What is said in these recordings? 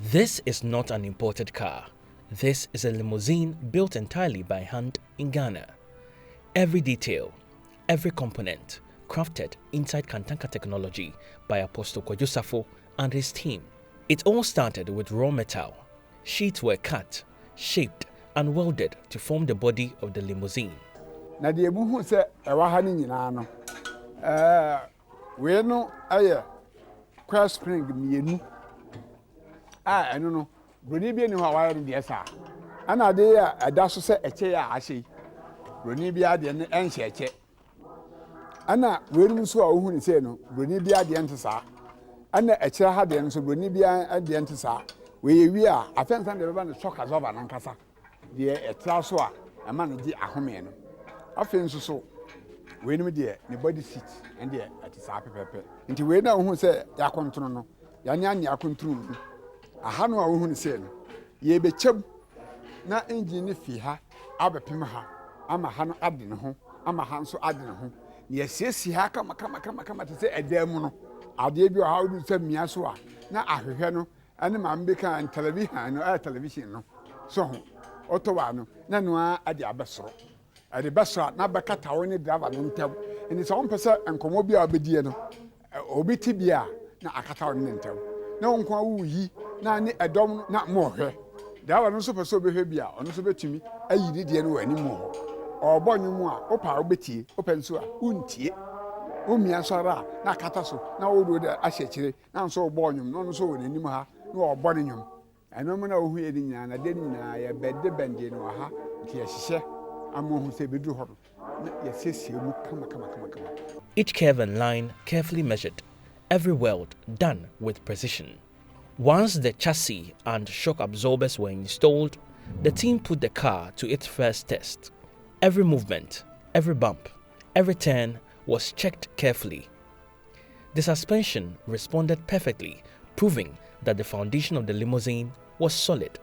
This is not an imported car. This is a limousine built entirely by hand in Ghana. Every detail, every component, crafted inside Kantanka technology by Apostle Kristo Asafo and his team. It all started with raw metal. Sheets were cut, shaped, and welded to form the body of the limousine. Na de ebuhu se ewa ha ni nyina no we no aye cross spring mienu eno no broni bi ni ho wire de sa ana de ya ada so se eche ya ahye broni bi ade ne enhye eche ana we rum so a ohu ni se no broni bi ade ente sa ana eche ha de no so broni bi ade ente sa we ye wi a afensan de beba ne shock azoba nan kasa de etra so a ama ne di ahome no afenso so we nim de ne body seat and de atisa pepepe nti we na ohu se yakontono no yanya anya akontono aha no a ohu ni se no ye be chem na engine ne fi ha abepem ha ama ha no ade ne ho ama ha nso ade ne ho ne yesiesi ha kama te se edam no ade bi ha odu se mia so a na ahwehwe no ane ma mbe kan television no so ho otowa no na no ade abesoro ade besoro na bekata woni driver no ntam eni so mpese enkomo bi a obedie no obi tibia na akata woni ntam na wonko awuyi na ne edom na mo hwe driver no so pese obehwe bia ono so betumi ayi ni die no wani mo obonyu a opa obetie openso a untie omia sora na akata so na wodo de ahyekire na nso obonyu no so woni nim ha na obone nyum eno mo na ohu ye nyina na de nyina ya bede bende no ha nti ya hihye. Each curve and line carefully measured, every weld done with precision. Once the chassis and shock absorbers were installed, the team put the car to its first test. Every movement, every bump, every turn was checked carefully. The suspension responded perfectly, proving that the foundation of the limousine was solid.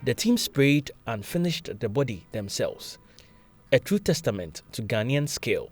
The team sprayed and finished the body themselves, a true testament to Ghanaian skill.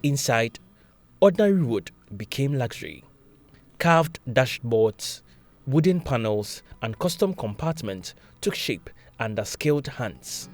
Inside, ordinary wood became luxury. Carved dashboards, wooden panels, and custom compartments took shape under skilled hands.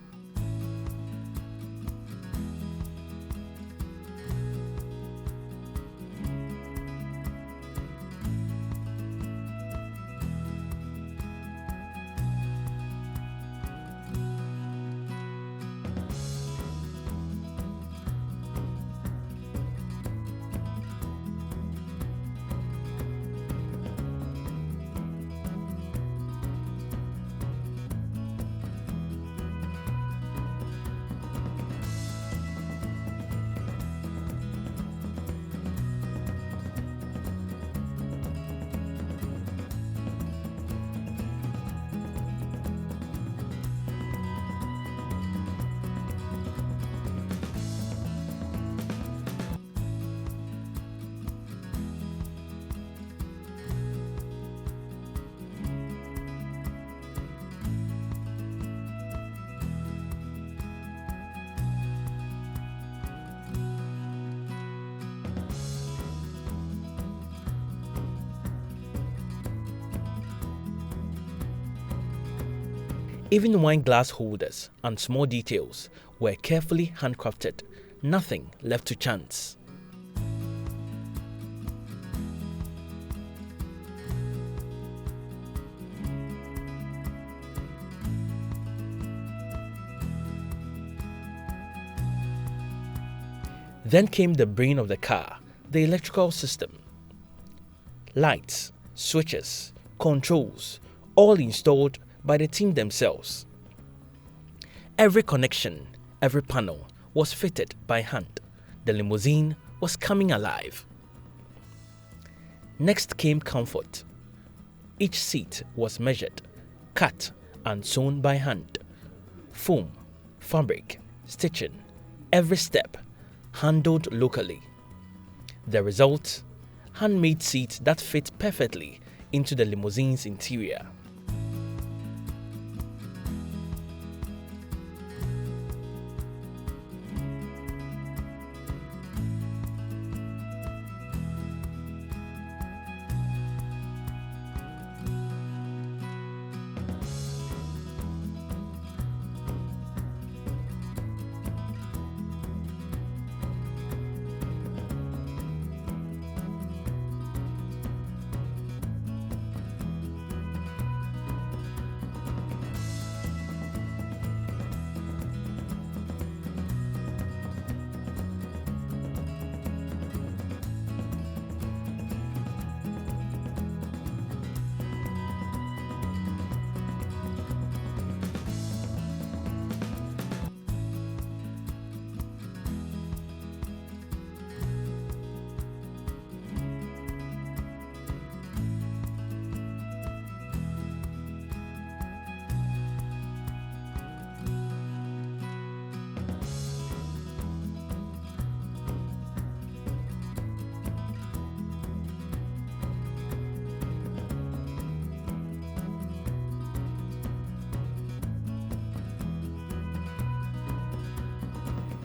Even wine glass holders and small details were carefully handcrafted, nothing left to chance. Then came the brain of the car, the electrical system. Lights, switches, controls, all installed by the team themselves. Every connection, every panel was fitted by hand. The limousine was coming alive. Next came comfort. Each seat was measured, cut, and sewn by hand. Foam, fabric, stitching, every step handled locally. The result, handmade seats that fit perfectly into the limousine's interior.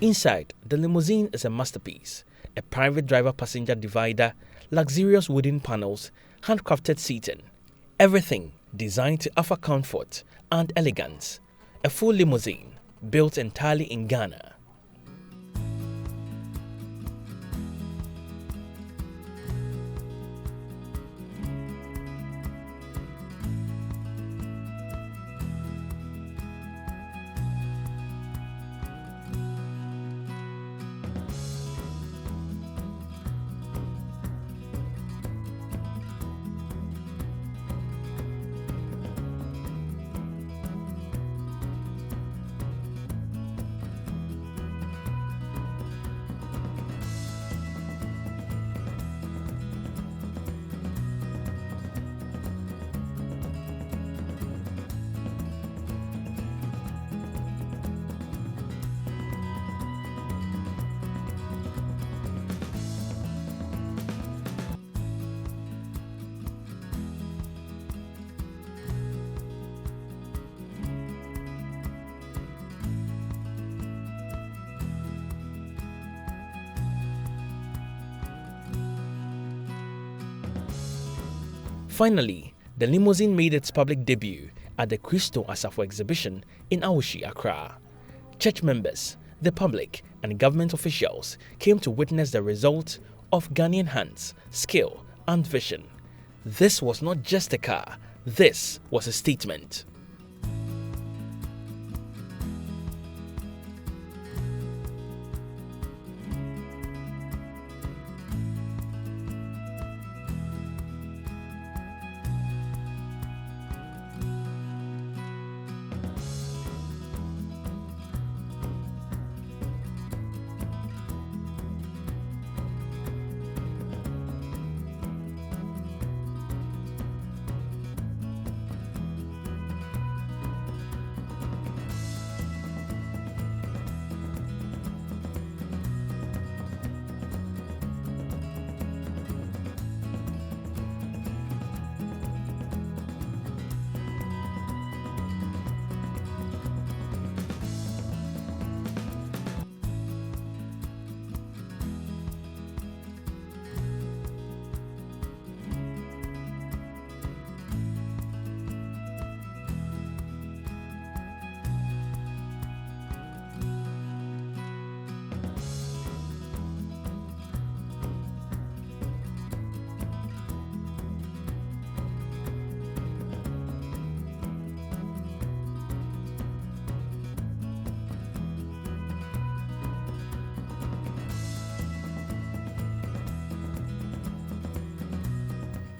Inside, the limousine is a masterpiece. A private driver-passenger divider, luxurious wooden panels, handcrafted seating. Everything designed to offer comfort and elegance. A full limousine built entirely in Ghana. Finally, the limousine made its public debut at the Kristo Asafo Exhibition in Awoshie, Accra. Church members, the public, and government officials came to witness the result of Ghanaian hands, skill, and vision. This was not just a car, this was a statement.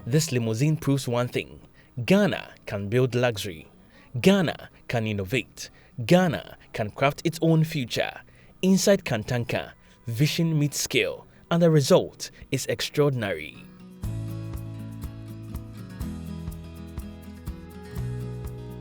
This limousine proves one thing: Ghana can build luxury. Ghana can innovate. Ghana can craft its own future. Inside Kantanka, vision meets skill, and the result is extraordinary.